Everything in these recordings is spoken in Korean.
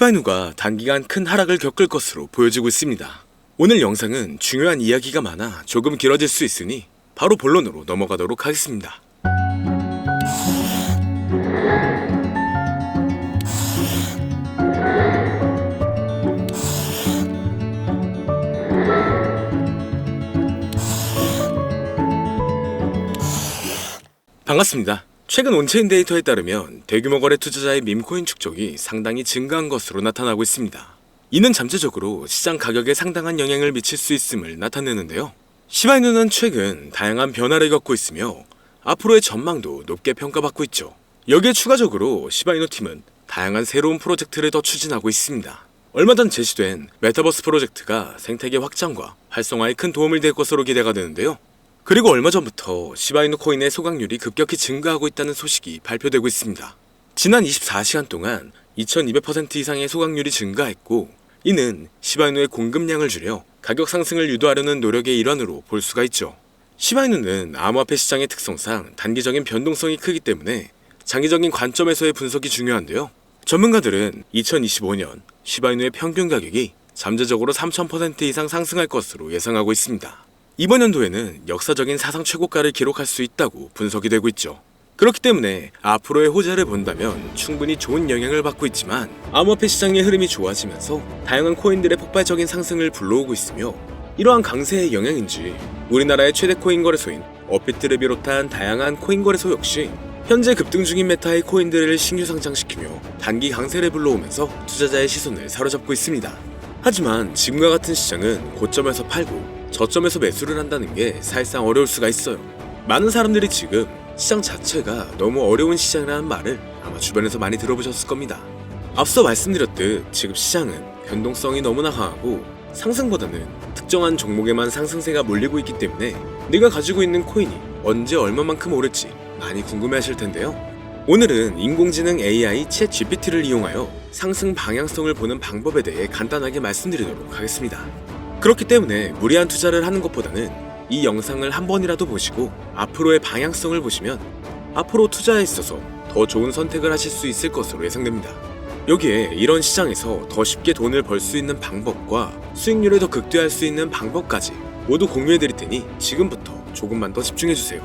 시바이누가 단기간 큰 하락을 겪을 것으로 보여지고 있습니다. 오늘 영상은 중요한 이야기가 많아 조금 길어질 수 있으니 바로 본론으로 넘어가도록 하겠습니다. 반갑습니다. 최근 온체인 데이터에 따르면 대규모 거래 투자자의 밈코인 축적이 상당히 증가한 것으로 나타나고 있습니다. 이는 잠재적으로 시장 가격에 상당한 영향을 미칠 수 있음을 나타내는데요. 시바이누는 최근 다양한 변화를 겪고 있으며 앞으로의 전망도 높게 평가받고 있죠. 여기에 추가적으로 시바이누 팀은 다양한 새로운 프로젝트를 더 추진하고 있습니다. 얼마 전 제시된 메타버스 프로젝트가 생태계 확장과 활성화에 큰 도움을 될 것으로 기대가 되는데요. 그리고 얼마 전부터 시바이누 코인의 소각률이 급격히 증가하고 있다는 소식이 발표되고 있습니다. 지난 24시간 동안 2200% 이상의 소각률이 증가했고, 이는 시바이누의 공급량을 줄여 가격 상승을 유도하려는 노력의 일환으로 볼 수가 있죠. 시바이누는 암호화폐 시장의 특성상 단기적인 변동성이 크기 때문에 장기적인 관점에서의 분석이 중요한데요. 전문가들은 2025년 시바이누의 평균 가격이 잠재적으로 3000% 이상 상승할 것으로 예상하고 있습니다. 이번 연도에는 역사적인 사상 최고가를 기록할 수 있다고 분석이 되고 있죠. 그렇기 때문에 앞으로의 호재를 본다면 충분히 좋은 영향을 받고 있지만, 암호화폐 시장의 흐름이 좋아지면서 다양한 코인들의 폭발적인 상승을 불러오고 있으며, 이러한 강세의 영향인지 우리나라의 최대 코인 거래소인 업비트를 비롯한 다양한 코인 거래소 역시 현재 급등 중인 메타의 코인들을 신규 상장시키며 단기 강세를 불러오면서 투자자의 시선을 사로잡고 있습니다. 하지만 지금과 같은 시장은 고점에서 팔고 저점에서 매수를 한다는 게 사실상 어려울 수가 있어요. 많은 사람들이 지금 시장 자체가 너무 어려운 시장이라는 말을 아마 주변에서 많이 들어보셨을 겁니다. 앞서 말씀드렸듯 지금 시장은 변동성이 너무나 강하고 상승보다는 특정한 종목에만 상승세가 몰리고 있기 때문에 내가 가지고 있는 코인이 언제 얼마만큼 오를지 많이 궁금해하실 텐데요. 오늘은 인공지능 AI 챗 GPT를 이용하여 상승 방향성을 보는 방법에 대해 간단하게 말씀드리도록 하겠습니다. 그렇기 때문에 무리한 투자를 하는 것보다는 이 영상을 한 번이라도 보시고 앞으로의 방향성을 보시면 앞으로 투자에 있어서 더 좋은 선택을 하실 수 있을 것으로 예상됩니다. 여기에 이런 시장에서 더 쉽게 돈을 벌 수 있는 방법과 수익률을 더 극대화할 수 있는 방법까지 모두 공유해드릴 테니 지금부터 조금만 더 집중해주세요.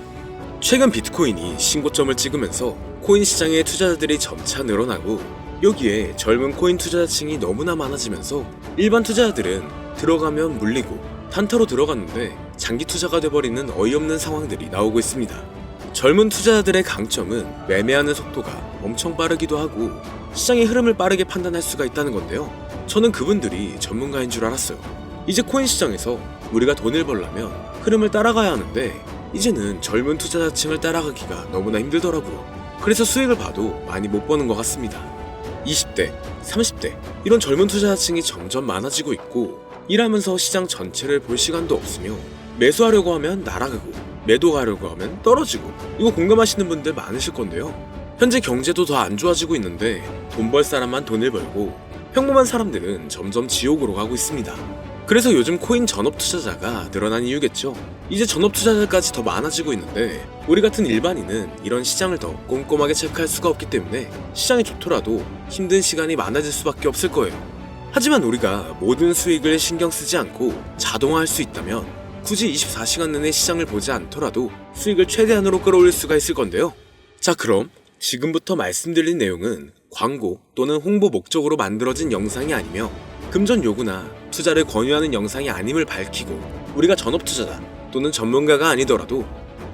최근 비트코인이 신고점을 찍으면서 코인 시장의 투자자들이 점차 늘어나고, 여기에 젊은 코인 투자자층이 너무나 많아지면서 일반 투자자들은 들어가면 물리고 단타로 들어갔는데 장기 투자가 돼버리는 어이없는 상황들이 나오고 있습니다. 젊은 투자자들의 강점은 매매하는 속도가 엄청 빠르기도 하고 시장의 흐름을 빠르게 판단할 수가 있다는 건데요. 저는 그분들이 전문가인 줄 알았어요. 이제 코인 시장에서 우리가 돈을 벌려면 흐름을 따라가야 하는데 이제는 젊은 투자자층을 따라가기가 너무나 힘들더라고요. 그래서 수익을 봐도 많이 못 버는 것 같습니다. 20대, 30대 이런 젊은 투자자층이 점점 많아지고 있고, 일하면서 시장 전체를 볼 시간도 없으며 매수하려고 하면 날아가고 매도하려고 하면 떨어지고, 이거 공감하시는 분들 많으실 건데요. 현재 경제도 더 안 좋아지고 있는데 돈 벌 사람만 돈을 벌고 평범한 사람들은 점점 지옥으로 가고 있습니다. 그래서 요즘 코인 전업 투자자가 늘어난 이유겠죠. 이제 전업 투자자까지 더 많아지고 있는데 우리 같은 일반인은 이런 시장을 더 꼼꼼하게 체크할 수가 없기 때문에 시장이 좋더라도 힘든 시간이 많아질 수밖에 없을 거예요. 하지만 우리가 모든 수익을 신경 쓰지 않고 자동화할 수 있다면 굳이 24시간 내내 시장을 보지 않더라도 수익을 최대한으로 끌어올릴 수가 있을 건데요. 자, 그럼 지금부터 말씀드린 내용은 광고 또는 홍보 목적으로 만들어진 영상이 아니며 금전 요구나 투자를 권유하는 영상이 아님을 밝히고, 우리가 전업 투자자 또는 전문가가 아니더라도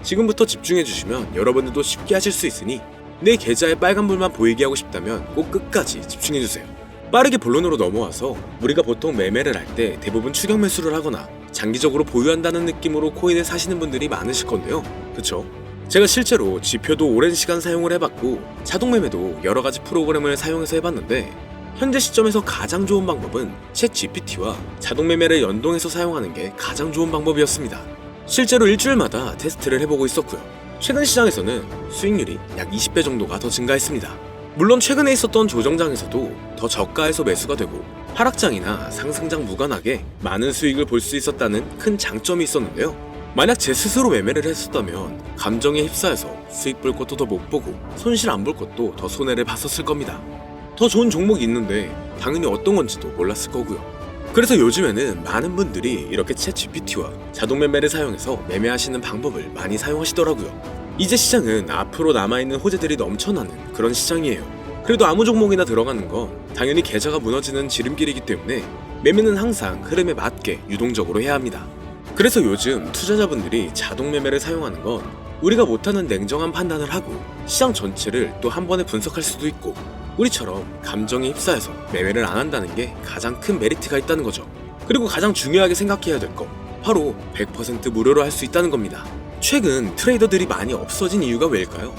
지금부터 집중해 주시면 여러분들도 쉽게 하실 수 있으니 내 계좌에 빨간불만 보이게 하고 싶다면 꼭 끝까지 집중해 주세요. 빠르게 본론으로 넘어와서, 우리가 보통 매매를 할 때 대부분 추격 매수를 하거나 장기적으로 보유한다는 느낌으로 코인을 사시는 분들이 많으실 건데요. 그쵸? 제가 실제로 지표도 오랜 시간 사용을 해봤고 자동 매매도 여러 가지 프로그램을 사용해서 해봤는데, 현재 시점에서 가장 좋은 방법은 챗 GPT와 자동 매매를 연동해서 사용하는 게 가장 좋은 방법이었습니다. 실제로 일주일마다 테스트를 해보고 있었고요. 최근 시장에서는 수익률이 약 20배 정도가 더 증가했습니다. 물론 최근에 있었던 조정장에서도 더 저가에서 매수가 되고 하락장이나 상승장 무관하게 많은 수익을 볼 수 있었다는 큰 장점이 있었는데요. 만약 제 스스로 매매를 했었다면 감정에 휩싸여서 수익 볼 것도 더 못 보고 손실 안 볼 것도 더 손해를 봤었을 겁니다. 더 좋은 종목이 있는데 당연히 어떤 건지도 몰랐을 거고요. 그래서 요즘에는 많은 분들이 이렇게 챗 GPT와 자동 매매를 사용해서 매매하시는 방법을 많이 사용하시더라고요. 이제 시장은 앞으로 남아있는 호재들이 넘쳐나는 그런 시장이에요. 그래도 아무 종목이나 들어가는 건 당연히 계좌가 무너지는 지름길이기 때문에 매매는 항상 흐름에 맞게 유동적으로 해야 합니다. 그래서 요즘 투자자분들이 자동 매매를 사용하는 건 우리가 못하는 냉정한 판단을 하고 시장 전체를 또 한 번에 분석할 수도 있고, 우리처럼 감정에 휩싸여서 매매를 안 한다는 게 가장 큰 메리트가 있다는 거죠. 그리고 가장 중요하게 생각해야 될 거, 바로 100% 무료로 할 수 있다는 겁니다. 최근 트레이더들이 많이 없어진 이유가 왜일까요?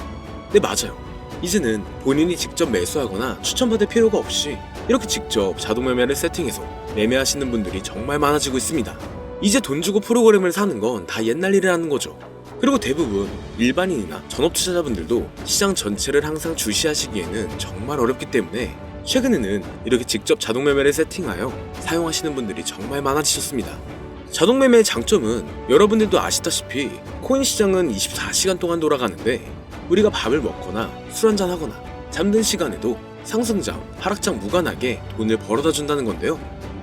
네, 맞아요. 이제는 본인이 직접 매수하거나 추천받을 필요가 없이 이렇게 직접 자동 매매를 세팅해서 매매하시는 분들이 정말 많아지고 있습니다. 이제 돈 주고 프로그램을 사는 건 다 옛날 일이라는 거죠. 그리고 대부분 일반인이나 전업 투자자분들도 시장 전체를 항상 주시하시기에는 정말 어렵기 때문에 최근에는 이렇게 직접 자동 매매를 세팅하여 사용하시는 분들이 정말 많아지셨습니다. 자동 매매의 장점은 여러분들도 아시다시피 코인 시장은 24시간 동안 돌아가는데, 우리가 밥을 먹거나 술 한잔 하거나 잠든 시간에도 상승장, 하락장 무관하게 돈을 벌어다 준다는 건데요.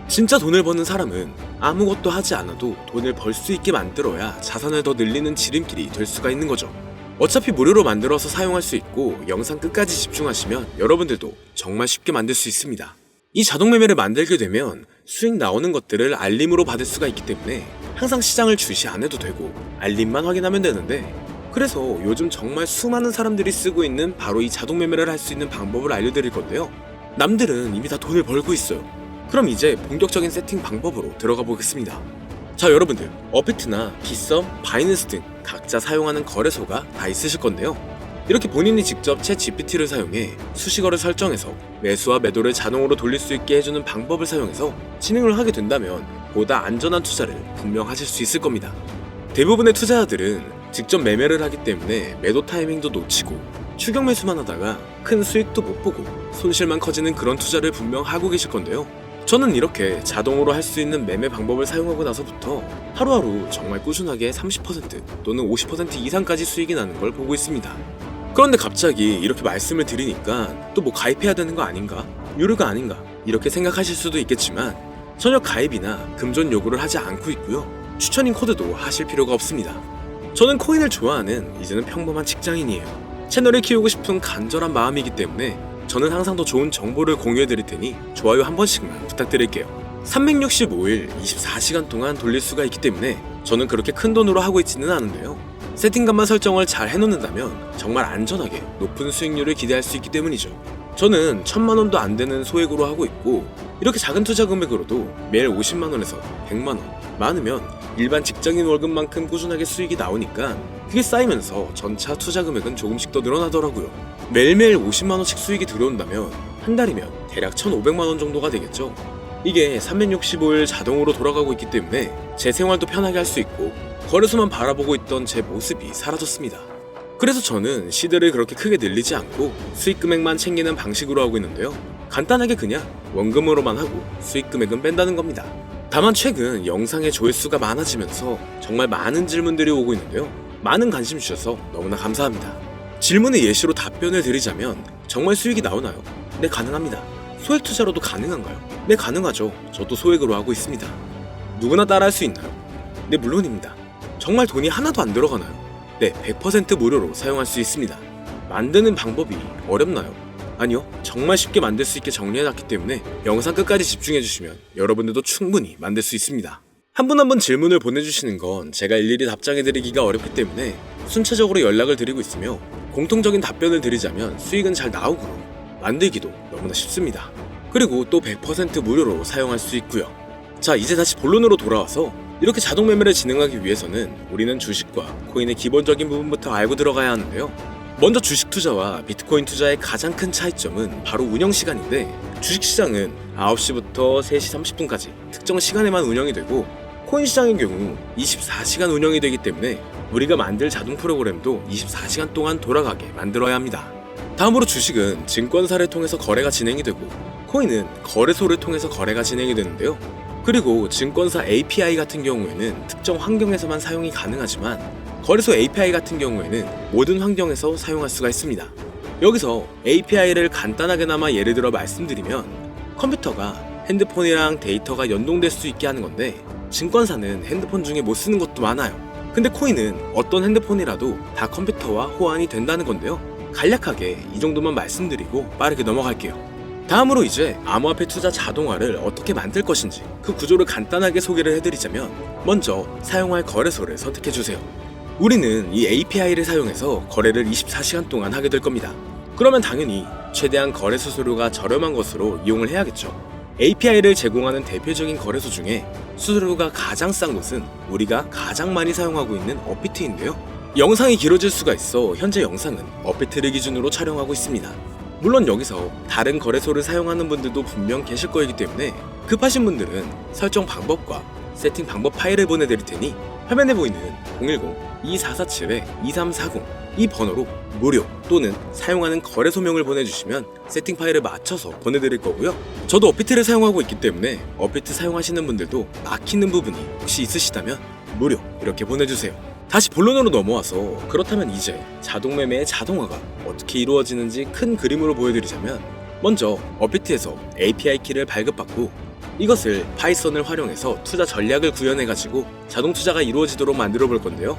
진짜 돈을 버는 사람은 아무것도 하지 않아도 돈을 벌 수 있게 만들어야 자산을 더 늘리는 지름길이 될 수가 있는 거죠. 어차피 무료로 만들어서 사용할 수 있고 영상 끝까지 집중하시면 여러분들도 정말 쉽게 만들 수 있습니다. 이 자동 매매를 만들게 되면 수익 나오는 것들을 알림으로 받을 수가 있기 때문에 항상 시장을 주시 안 해도 되고 알림만 확인하면 되는데, 그래서 요즘 정말 수많은 사람들이 쓰고 있는 바로 이 자동 매매를 할 수 있는 방법을 알려드릴 건데요. 남들은 이미 다 돈을 벌고 있어요. 그럼 이제 본격적인 세팅 방법으로 들어가 보겠습니다. 자, 여러분들, 어비트나 빗썸, 바이낸스 등 각자 사용하는 거래소가 다 있으실 건데요. 이렇게 본인이 직접 챗 GPT를 사용해 수식어를 설정해서 매수와 매도를 자동으로 돌릴 수 있게 해주는 방법을 사용해서 진행을 하게 된다면 보다 안전한 투자를 분명 하실 수 있을 겁니다. 대부분의 투자자들은 직접 매매를 하기 때문에 매도 타이밍도 놓치고 추격 매수만 하다가 큰 수익도 못 보고 손실만 커지는 그런 투자를 분명 하고 계실 건데요. 저는 이렇게 자동으로 할 수 있는 매매 방법을 사용하고 나서부터 하루하루 정말 꾸준하게 30% 또는 50% 이상까지 수익이 나는 걸 보고 있습니다. 그런데 갑자기 이렇게 말씀을 드리니까 또 뭐 가입해야 되는 거 아닌가? 유료가 아닌가? 이렇게 생각하실 수도 있겠지만 전혀 가입이나 금전 요구를 하지 않고 있고요. 추천인 코드도 하실 필요가 없습니다. 저는 코인을 좋아하는 이제는 평범한 직장인이에요. 채널을 키우고 싶은 간절한 마음이기 때문에 저는 항상 더 좋은 정보를 공유해드릴 테니 좋아요 한 번씩만 부탁드릴게요. 365일 24시간 동안 돌릴 수가 있기 때문에 저는 그렇게 큰 돈으로 하고 있지는 않은데요. 세팅값만 설정을 잘 해놓는다면 정말 안전하게 높은 수익률을 기대할 수 있기 때문이죠. 저는 1000만원도 안 되는 소액으로 하고 있고, 이렇게 작은 투자 금액으로도 매일 50만원에서 100만원, 많으면 일반 직장인 월급만큼 꾸준하게 수익이 나오니까 그게 쌓이면서 전차 투자 금액은 조금씩 더 늘어나더라고요. 매일매일 50만원씩 수익이 들어온다면 한 달이면 대략 1500만원 정도가 되겠죠. 이게 365일 자동으로 돌아가고 있기 때문에 제 생활도 편하게 할 수 있고 거래소만 바라보고 있던 제 모습이 사라졌습니다. 그래서 저는 시드를 그렇게 크게 늘리지 않고 수익 금액만 챙기는 방식으로 하고 있는데요. 간단하게 그냥 원금으로만 하고 수익 금액은 뺀다는 겁니다. 다만 최근 영상의 조회수가 많아지면서 정말 많은 질문들이 오고 있는데요. 많은 관심 주셔서 너무나 감사합니다. 질문의 예시로 답변을 드리자면 정말 수익이 나오나요? 네, 가능합니다. 소액 투자로도 가능한가요? 네, 가능하죠. 저도 소액으로 하고 있습니다. 누구나 따라 할 수 있나요? 네, 물론입니다. 정말 돈이 하나도 안 들어가나요? 네, 100% 무료로 사용할 수 있습니다. 만드는 방법이 어렵나요? 아니요, 정말 쉽게 만들 수 있게 정리해놨기 때문에 영상 끝까지 집중해주시면 여러분들도 충분히 만들 수 있습니다. 한 분 한 분 질문을 보내주시는 건 제가 일일이 답장해드리기가 어렵기 때문에 순차적으로 연락을 드리고 있으며, 공통적인 답변을 드리자면 수익은 잘 나오고 만들기도 너무나 쉽습니다. 그리고 또 100% 무료로 사용할 수 있고요. 자, 이제 다시 본론으로 돌아와서 이렇게 자동 매매를 진행하기 위해서는 우리는 주식과 코인의 기본적인 부분부터 알고 들어가야 하는데요. 먼저 주식 투자와 비트코인 투자의 가장 큰 차이점은 바로 운영 시간인데, 주식시장은 9시부터 3시 30분까지 특정 시간에만 운영이 되고, 코인 시장의 경우 24시간 운영이 되기 때문에 우리가 만들 자동 프로그램도 24시간 동안 돌아가게 만들어야 합니다. 다음으로 주식은 증권사를 통해서 거래가 진행이 되고, 코인은 거래소를 통해서 거래가 진행이 되는데요. 그리고 증권사 API 같은 경우에는 특정 환경에서만 사용이 가능하지만 거래소 API 같은 경우에는 모든 환경에서 사용할 수가 있습니다. 여기서 API를 간단하게나마 예를 들어 말씀드리면 컴퓨터가 핸드폰이랑 데이터가 연동될 수 있게 하는 건데 증권사는 핸드폰 중에 못 쓰는 것도 많아요. 근데 코인은 어떤 핸드폰이라도 다 컴퓨터와 호환이 된다는 건데요. 간략하게 이 정도만 말씀드리고 빠르게 넘어갈게요. 다음으로 이제 암호화폐 투자 자동화를 어떻게 만들 것인지 그 구조를 간단하게 소개를 해드리자면 먼저 사용할 거래소를 선택해주세요. 우리는 이 API를 사용해서 거래를 24시간 동안 하게 될 겁니다. 그러면 당연히 최대한 거래 수수료가 저렴한 것으로 이용을 해야겠죠. API를 제공하는 대표적인 거래소 중에 수수료가 가장 싼 곳은 우리가 가장 많이 사용하고 있는 업비트인데요. 영상이 길어질 수가 있어 현재 영상은 업비트를 기준으로 촬영하고 있습니다. 물론 여기서 다른 거래소를 사용하는 분들도 분명 계실 거이기 때문에 급하신 분들은 설정 방법과 세팅 방법 파일을 보내드릴 테니 화면에 보이는 010-2447-2340 이 번호로 무료 또는 사용하는 거래소명을 보내주시면 세팅 파일을 맞춰서 보내드릴 거고요. 저도 업비트를 사용하고 있기 때문에 업비트 사용하시는 분들도 막히는 부분이 혹시 있으시다면 무료 이렇게 보내주세요. 다시 본론으로 넘어와서 그렇다면 이제 자동매매의 자동화가 어떻게 이루어지는지 큰 그림으로 보여드리자면 먼저 업비트에서 API 키를 발급받고 이것을 파이썬을 활용해서 투자 전략을 구현해가지고 자동 투자가 이루어지도록 만들어 볼 건데요.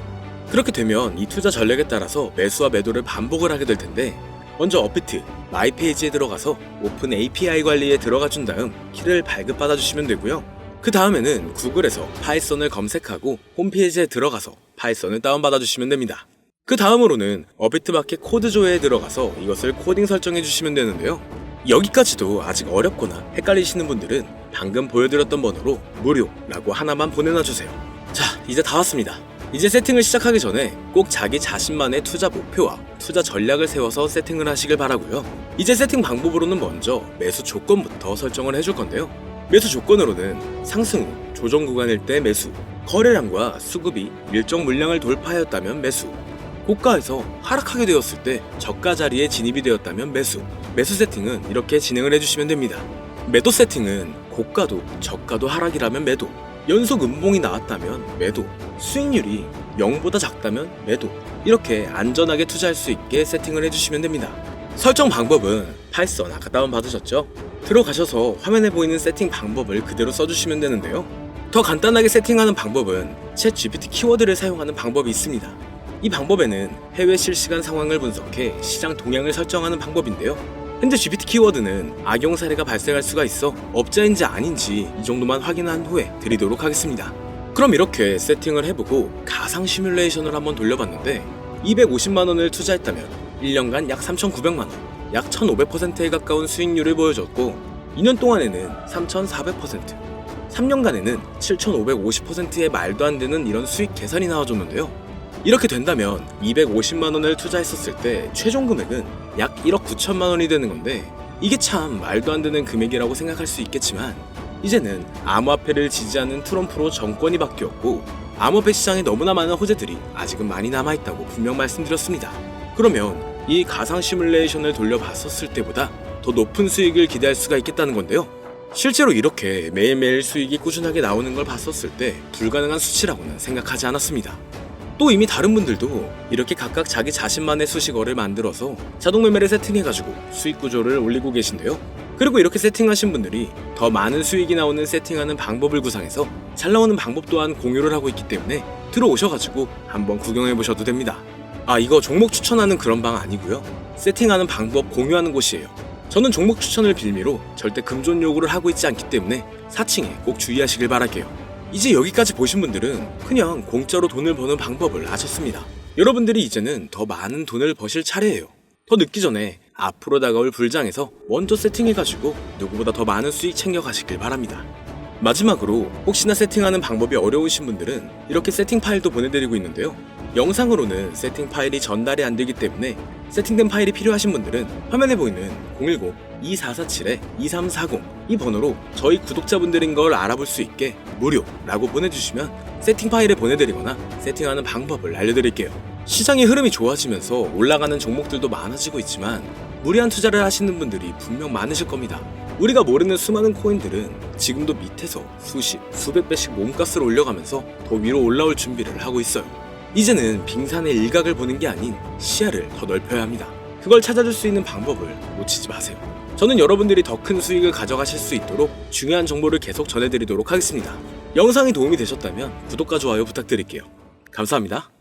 그렇게 되면 이 투자 전략에 따라서 매수와 매도를 반복을 하게 될 텐데 먼저 업비트 마이 페이지에 들어가서 오픈 API 관리에 들어가 준 다음 키를 발급받아 주시면 되고요. 그 다음에는 구글에서 파이썬을 검색하고 홈페이지에 들어가서 파이썬을 다운받아 주시면 됩니다. 그 다음으로는 업비트 마켓 코드 조회에 들어가서 이것을 코딩 설정해 주시면 되는데요. 여기까지도 아직 어렵거나 헷갈리시는 분들은 방금 보여드렸던 번호로 무료라고 하나만 보내놔 주세요. 자, 이제 다 왔습니다. 이제 세팅을 시작하기 전에 꼭 자기 자신만의 투자 목표와 투자 전략을 세워서 세팅을 하시길 바라고요. 이제 세팅 방법으로는 먼저 매수 조건부터 설정을 해줄 건데요. 매수 조건으로는 상승 후 조정 구간일 때 매수, 거래량과 수급이 일정 물량을 돌파하였다면 매수, 고가에서 하락하게 되었을 때 저가 자리에 진입이 되었다면 매수 세팅은 이렇게 진행을 해주시면 됩니다. 매도 세팅은 고가도 저가도 하락이라면 매도, 연속 음봉이 나왔다면 매도, 수익률이 0보다 작다면 매도, 이렇게 안전하게 투자할 수 있게 세팅을 해주시면 됩니다. 설정 방법은 파이썬 아까 다운받으셨죠? 들어가셔서 화면에 보이는 세팅 방법을 그대로 써주시면 되는데요. 더 간단하게 세팅하는 방법은 챗 GPT 키워드를 사용하는 방법이 있습니다. 이 방법에는 해외 실시간 상황을 분석해 시장 동향을 설정하는 방법인데요. 현재 GPT 키워드는 악용 사례가 발생할 수가 있어 업자인지 아닌지 이 정도만 확인한 후에 드리도록 하겠습니다. 그럼 이렇게 세팅을 해보고 가상 시뮬레이션을 한번 돌려봤는데 250만원을 투자했다면 1년간 약 3,900만원, 약 1,500%에 가까운 수익률을 보여줬고 2년 동안에는 3,400%, 3년간에는 7,550%의 말도 안 되는 이런 수익 계산이 나와줬는데요. 이렇게 된다면 250만원을 투자했었을 때 최종 금액은 약 1억 9천만원이 되는 건데 이게 참 말도 안 되는 금액이라고 생각할 수 있겠지만 이제는 암호화폐를 지지하는 트럼프로 정권이 바뀌었고 암호화폐 시장에 너무나 많은 호재들이 아직은 많이 남아있다고 분명 말씀드렸습니다. 그러면 이 가상 시뮬레이션을 돌려봤었을 때보다 더 높은 수익을 기대할 수가 있겠다는 건데요. 실제로 이렇게 매일매일 수익이 꾸준하게 나오는 걸 봤었을 때 불가능한 수치라고는 생각하지 않았습니다. 또 이미 다른 분들도 이렇게 각각 자기 자신만의 수식어를 만들어서 자동매매를 세팅해가지고 수익 구조를 올리고 계신데요. 그리고 이렇게 세팅하신 분들이 더 많은 수익이 나오는 세팅하는 방법을 구상해서 잘 나오는 방법 또한 공유를 하고 있기 때문에 들어오셔가지고 한번 구경해보셔도 됩니다. 아, 이거 종목 추천하는 그런 방 아니고요. 세팅하는 방법 공유하는 곳이에요. 저는 종목 추천을 빌미로 절대 금전 요구를 하고 있지 않기 때문에 사칭에 꼭 주의하시길 바랄게요. 이제 여기까지 보신 분들은 그냥 공짜로 돈을 버는 방법을 아셨습니다. 여러분들이 이제는 더 많은 돈을 버실 차례예요. 더 늦기 전에 앞으로 다가올 불장에서 먼저 세팅해가지고 누구보다 더 많은 수익 챙겨가시길 바랍니다. 마지막으로 혹시나 세팅하는 방법이 어려우신 분들은 이렇게 세팅 파일도 보내드리고 있는데요. 영상으로는 세팅 파일이 전달이 안 되기 때문에 세팅된 파일이 필요하신 분들은 화면에 보이는 010-2447-2340 이 번호로 저희 구독자분들인 걸 알아볼 수 있게 무료라고 보내주시면 세팅 파일을 보내드리거나 세팅하는 방법을 알려드릴게요. 시장의 흐름이 좋아지면서 올라가는 종목들도 많아지고 있지만 무리한 투자를 하시는 분들이 분명 많으실 겁니다. 우리가 모르는 수많은 코인들은 지금도 밑에서 수십, 수백 배씩 몸값을 올려가면서 더 위로 올라올 준비를 하고 있어요. 이제는 빙산의 일각을 보는 게 아닌 시야를 더 넓혀야 합니다. 그걸 찾아줄 수 있는 방법을 놓치지 마세요. 저는 여러분들이 더 큰 수익을 가져가실 수 있도록 중요한 정보를 계속 전해드리도록 하겠습니다. 영상이 도움이 되셨다면 구독과 좋아요 부탁드릴게요. 감사합니다.